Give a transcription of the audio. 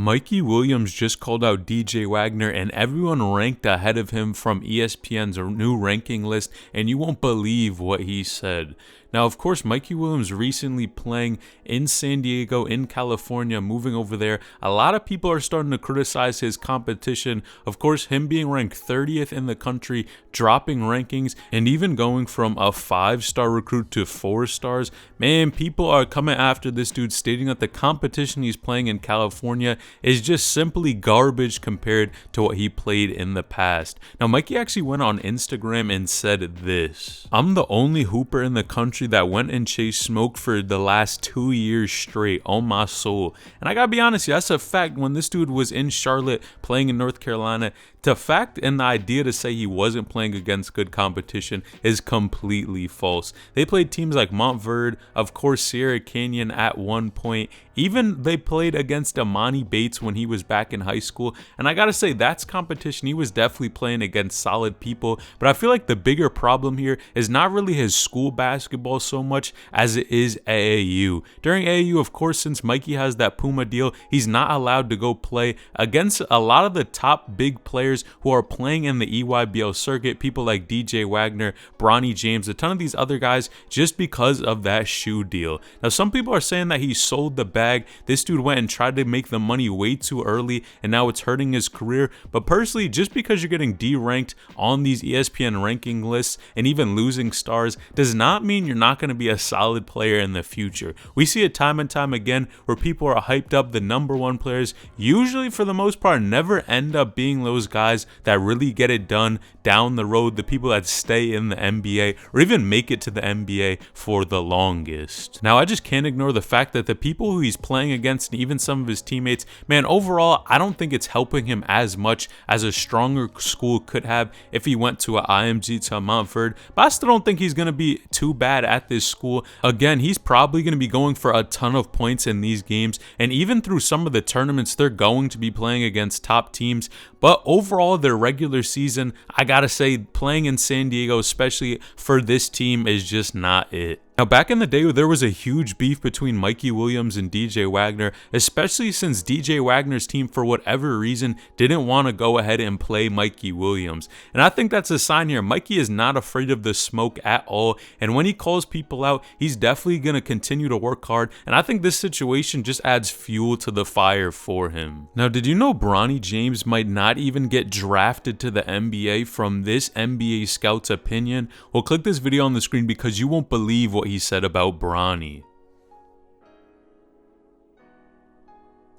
Mikey Williams just called out DJ Wagner and everyone ranked ahead of him from ESPN's new ranking list, and you won't believe what he said. Now, of course, Mikey Williams recently playing in San Diego, in California, moving over there. A lot of people are starting to criticize his competition. Of course, him being ranked 30th in the country, dropping rankings, and even going from a 5-star recruit to 4 stars. Man, people are coming after this dude, stating that the competition he's playing in California is just simply garbage compared to what he played in the past. Now, Mikey actually went on Instagram and said this: "I'm the only hooper in the country that went and chased smoke for the last 2 years straight, on my soul." And I gotta be honest, that's a fact. When this dude was in Charlotte playing in North Carolina, the fact and the idea to say he wasn't playing against good competition is completely false. They played teams like Montverde, of course Sierra Canyon at one point. Even they played against Amani Bates when he was back in high school. And I gotta say, that's competition. He was definitely playing against solid people. But I feel like the bigger problem here is not really his school basketball so much as it is AAU. During AAU, of course, since Mikey has that Puma deal, he's not allowed to go play against a lot of the top big players who are playing in the EYBL circuit. People like DJ Wagner, Bronny James, a ton of these other guys, just because of that shoe deal. Now, some people are saying that he sold the bag. This dude went and tried to make the money way too early, and now it's hurting his career. But personally, just because you're getting D-ranked on these ESPN ranking lists and even losing stars does not mean you're not going to be a solid player in the future. We see it time and time again where people are hyped up. The #1 players usually, for the most part, never end up being those guys that really get it done down the road, the people that stay in the NBA or even make it to the NBA for the longest. Now, I just can't ignore the fact that the people who he's playing against and even some of his teammates, man, overall, I don't think it's helping him as much as a stronger school could have if he went to a IMG, to a Montverde. But I still don't think he's going to be too bad at this school. Again, he's probably going to be going for a ton of points in these games, and even through some of the tournaments, they're going to be playing against top teams. But overall, their regular season, I gotta say, playing in San Diego, especially for this team, is just not it. Now, back in the day, there was a huge beef between Mikey Williams and DJ Wagner, especially since DJ Wagner's team, for whatever reason, didn't want to go ahead and play Mikey Williams. And I think that's a sign here. Mikey is not afraid of the smoke at all, and when he calls people out, he's definitely going to continue to work hard, and I think this situation just adds fuel to the fire for him. Now, did you know Bronny James might not even get drafted to the NBA from this NBA scout's opinion? Well, click this video on the screen because you won't believe what he said about Bronny.